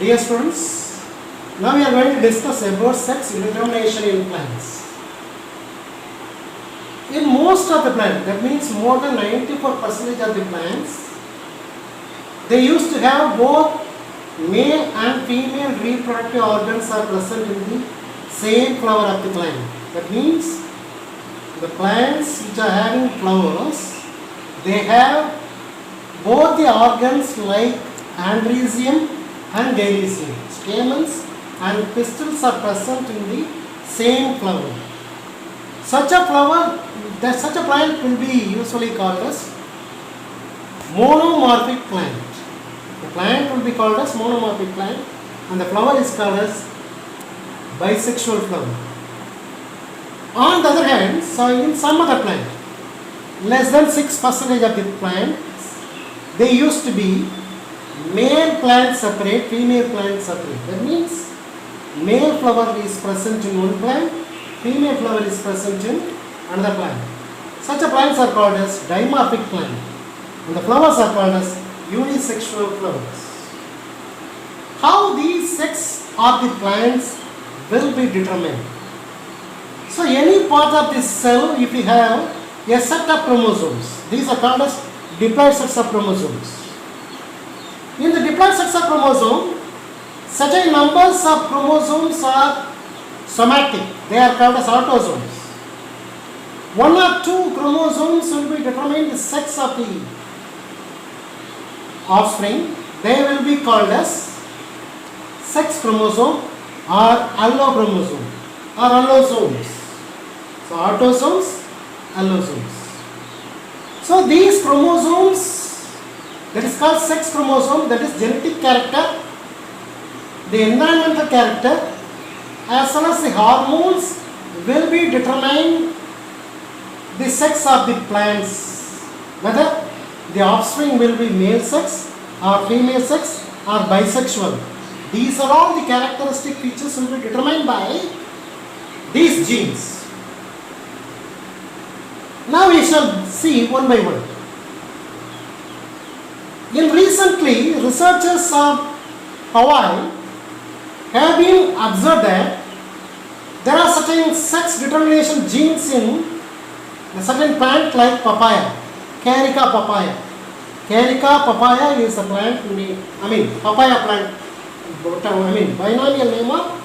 Dear students, now we are going to discuss about sex determination in plants. In most of the plants, that means more than 94% of the plants, they used to have both male and female reproductive organs are present in the same flower of the plant. That means the plants which are having flowers, they have both the organs like andrecium and dilithium. Stamens and pistils are present in the same flower. Such a plant will be usually called as monomorphic plant. The plant will be called as monomorphic plant and the flower is called as bisexual flower. On the other hand, so in some other plant, less than 6% of the plants, they used to be male plant separate, female plant separate. That means male flower is present in one plant, female flower is present in another plant. Such a plants are called as dimorphic plant and the flowers are called as unisexual flowers. How these sex of the plants will be determined? So any part of this cell, if we have a set of chromosomes, these are called as diploid sets of chromosomes. In the diploid sets of chromosome, certain numbers of chromosomes are somatic. They are called as autosomes. One or two chromosomes will be determined the sex of the offspring. They will be called as sex chromosome or allochromosome or allosomes. So autosomes, allosomes. So these chromosomes, that is called sex chromosome, that is genetic character, the environmental character, as well as the hormones will be determine the sex of the plants, whether the offspring will be male sex or female sex or bisexual. These are all the characteristic features will be determined by these genes. Now we shall see one by one. Recently, researchers of Hawaii have been observed that there are certain sex determination genes in a certain plant like papaya, Carica papaya. Carica papaya is a plant, papaya plant, binomial name of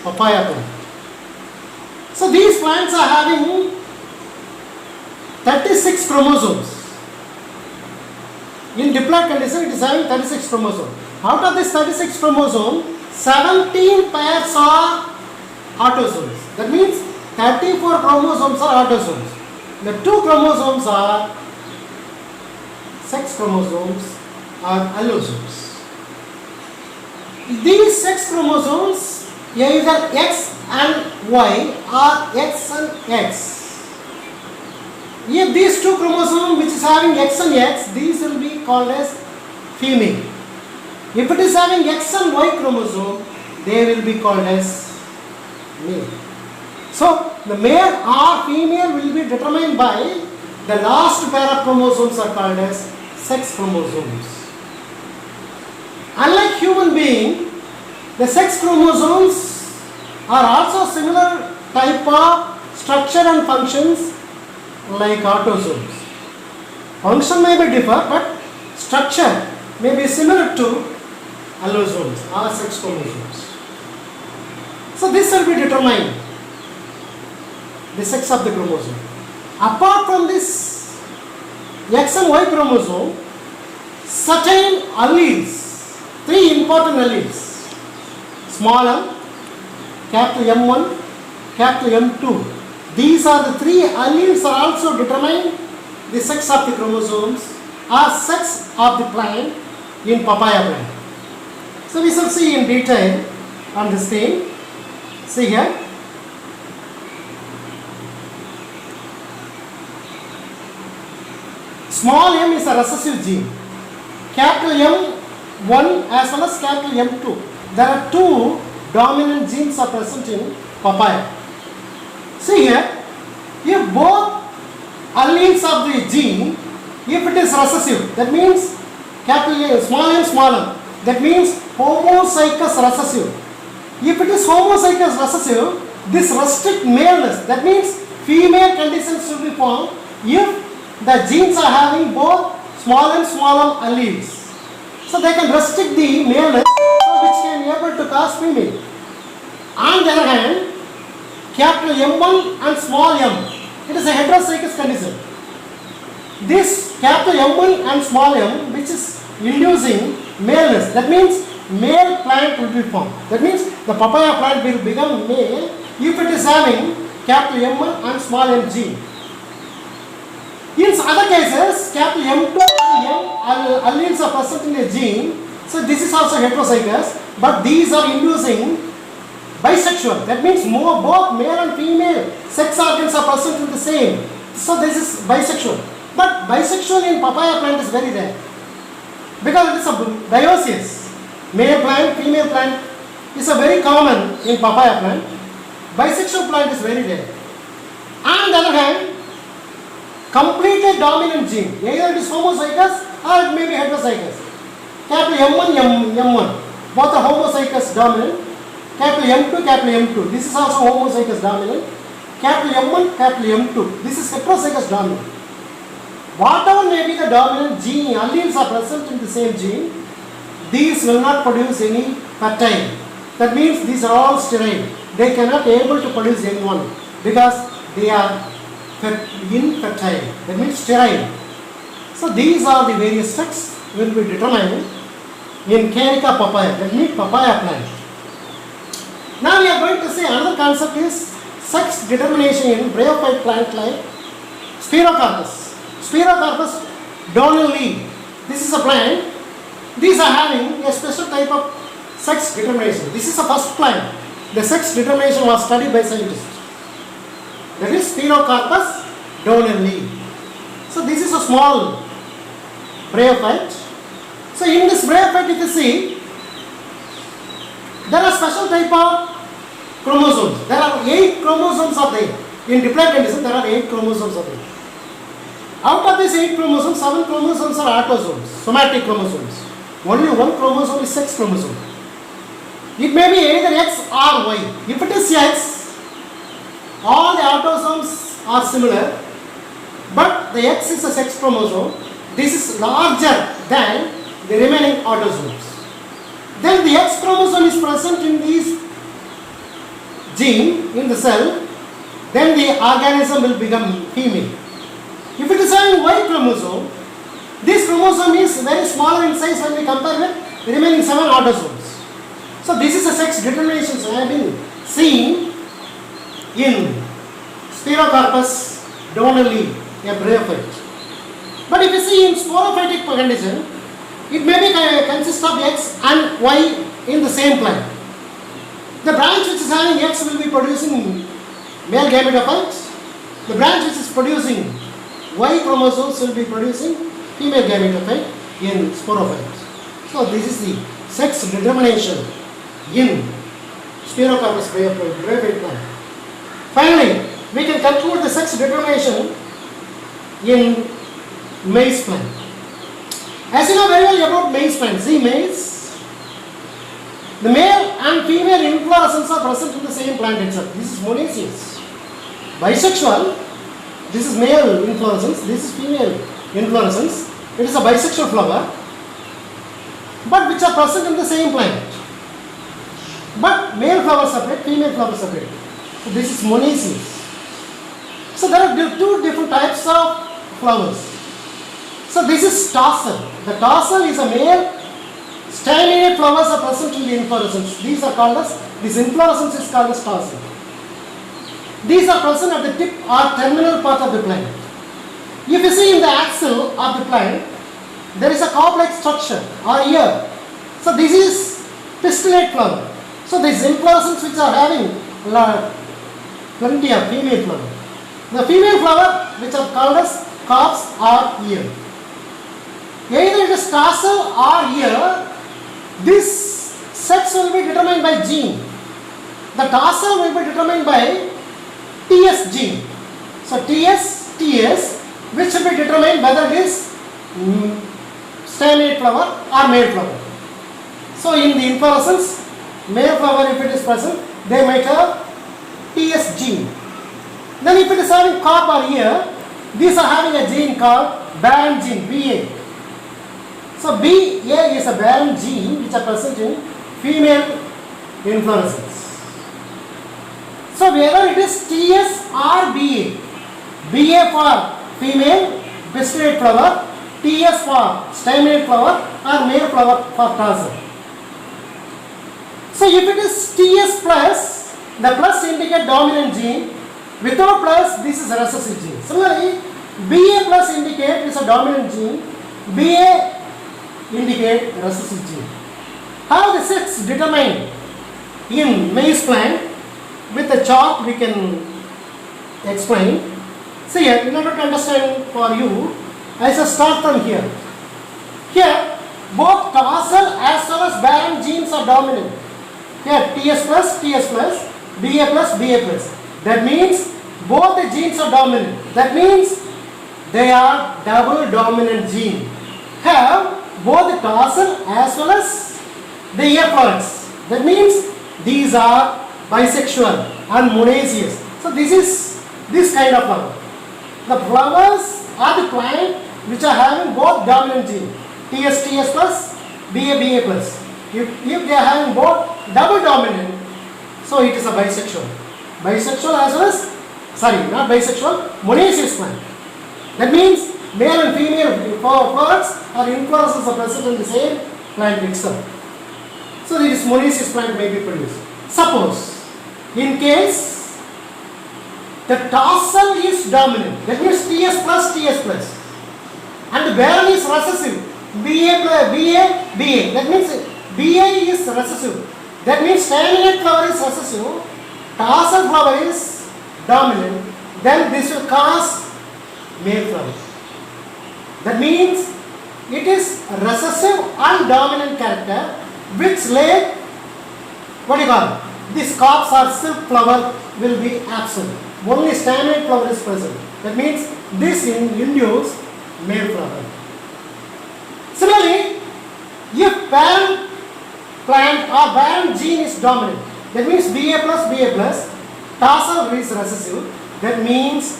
papaya plant. So these plants are having 36 chromosomes. In diploid condition, it is having 36 chromosomes. Out of this 36 chromosomes, 17 pairs are autosomes. That means 34 chromosomes are autosomes. The 2 chromosomes are sex chromosomes or allosomes. These sex chromosomes either X and Y or X and X. If these 2 chromosomes which is having X and X, these will be called as female. If it is having X and Y chromosome, they will be called as male. So the male or female will be determined by the last pair of chromosomes are called as sex chromosomes. Unlike human being, the sex chromosomes are also similar type of structure and functions like autosomes. Function may be different, but structure may be similar to allosomes or sex chromosomes. So this will be determined, the sex of the chromosome. Apart from this X and Y chromosome, certain alleles, 3 important alleles, small m, capital M1, capital M2. These are the 3 alleles are also determine the sex of the chromosomes or sex of the plant in papaya plant. So we shall see in detail on this thing. See here. Small m is a recessive gene. Capital M1 as well as capital M2. There are 2 dominant genes are present in papaya. See here, if both alleles of the gene, if it is recessive, that means capital A, small m, that means homozygous recessive. If it is homozygous recessive, this restrict maleness. That means female conditions should be formed if the genes are having both small m alleles. So they can restrict the maleness, which can be able to cause female. On the other hand, capital M1 and small m, it is a heterozygous condition. This capital M1 and small m, which is inducing maleness, that means male plant will be formed. That means the papaya plant will become male if it is having capital M1 and small m gene. In other cases, capital M2 and M alleles are present in a gene, so this is also heterozygous, but these are inducing bisexual. That means both male and female sex organs are present in the same. So this is bisexual. But bisexual in papaya plant is very rare because it is a dioecious. Male plant, female plant is a very common in papaya plant. Bisexual plant is very rare. On the other hand, completely dominant gene, either it is homozygous or it may be heterozygous. Capital M1, M1, both are homozygous dominant. Capital M2, capital M2, this is also homozygous dominant. Capital M1, capital M2, this is heterozygous dominant. Whatever may be the dominant gene, alleles are present in the same gene, these will not produce any fertile. That means these are all sterile. They cannot be able to produce anyone because they are infertile. That means sterile. So these are the various sex will be determined in Carica papaya. That means papaya plant. Now we are going to see another concept is sex determination in bryophyte plant like Spirocarpus. Spirocarpus Donnelly. This is a plant. These are having a special type of sex determination. This is the first plant. The sex determination was studied by scientists. That is Spirocarpus Donnelly. So this is a small bryophyte. So in this bryophyte, if you see, there are special type of chromosomes. There are 8 chromosomes are there. In diploid condition, there are 8 chromosomes are there. Out of these 8 chromosomes, 7 chromosomes are autosomes, somatic chromosomes. Only 1 chromosome is sex chromosome. It may be either X or Y. If it is X, all the autosomes are similar, but the X is a sex chromosome. This is larger than the remaining autosomes. Then the X chromosome is present in this gene in the cell, then the organism will become female. If it is having Y chromosome, this chromosome is very smaller in size when we compare with the remaining 7 autosomes. So this is a sex determination I have been seen in Spirocarpus Donnelly, a bryophyte. But if you see in sporophytic condition, it may be consist of X and Y in the same plant. The branch which is having X will be producing male gametophytes. The branch which is producing Y chromosomes will be producing female gametophyte in sporophytes. So this is the sex determination in Spirocarpus bryophyte plant. Finally, we can conclude the sex determination in maize plant. As you know very well about maize plant, see maize, the male and female inflorescence are present in the same plant itself. This is monoecious. Bisexual, this is male inflorescence, this is female inflorescence. It is a bisexual flower, but which are present in the same plant. But male flower separate, female flower separate. So this is monoecious. So there are 2 different types of flowers. So this is tassel. The tassel is a male. Staminate flowers are present in the inflorescence. These are called as, this inflorescence is called as tassel. These are present at the tip or terminal part of the plant. If you see in the axil of the plant, there is a cob-like structure or ear. So this is pistillate flower. So these inflorescence which are having plenty of female flower. The female flower which are called as cobs or ear. Either it is tassel or ear, this sex will be determined by gene. The tassel will be determined by TS gene. So TS, which will be determined whether it is staminate flower or male flower. So in the inflorescence, male flower if it is present, they might have TS gene. Then if it is having carp here, these are having a gene called barren gene, BA. So BA is a barren gene which are present in female inflorescence. So whether it is TS or BA, BA for female pistillate flower, TS for staminate flower or male flower for tassel. So if it is TS plus, the plus indicate dominant gene. Without plus, this is a recessive gene. Similarly, BA plus indicate is a dominant gene. BA indicate recessive gene. How the sex determined in maize plant? With a chart we can explain. So here, in order to understand for you, I shall start from here. Here, both tarsal as well as barren genes are dominant. Here, TS plus, BA plus, BA plus. That means both the genes are dominant. That means they are double dominant gene. Have both the tarsal as well as the ear florets. That means these are bisexual and monoecious. So this is this kind of flower. The flowers are the plant which are having both dominant gene, TS plus, BA plus. If they are having both double dominant, so it is a bisexual. Bisexual as well as, sorry, not bisexual, monoecious plant. That means male and female flowers or inflorescences are present in the same plant itself. So this monoecious plant may be produced. Suppose, in case the tarsal is dominant, that means TS plus, and the barren is recessive, BA, that means BA is recessive. That means staminate flower is recessive, tarsal flower is dominant, then this will cause male flower. That means it is recessive and dominant character which lay, what do you call it? This corpse or silk flower will be absent. Only staminate flower is present. That means this induces male flower. Similarly, if barren plant or barren gene is dominant, that means BA plus, tarsal is recessive. That means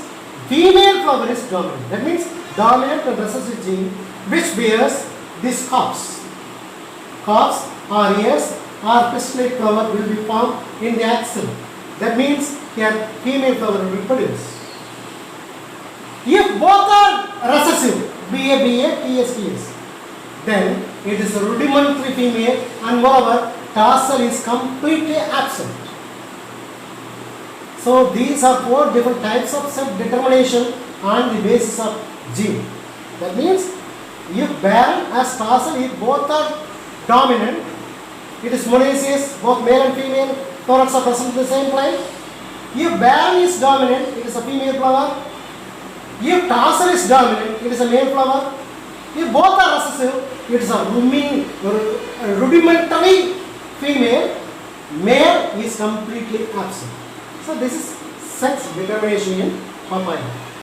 female flower is dominant. That means dominant and recessive gene which bears this corpse. Corpse or ears or pistillate flower will be formed in the axil. That means here female flower will be produced. If both are recessive, BA, TS, then it is a rudimentary female and moreover tarsal is completely absent. So these are four different types of self-determination on the basis of gene. That means if barren as tarsal, if both are dominant, it is monoecious, both male and female flowers are present in the same plant. If barren is dominant, it is a female flower. If tarsal is dominant, it is a male flower. If both are recessive, it is a rudimentary female. Male is completely absent. So this is sex determination in papaya.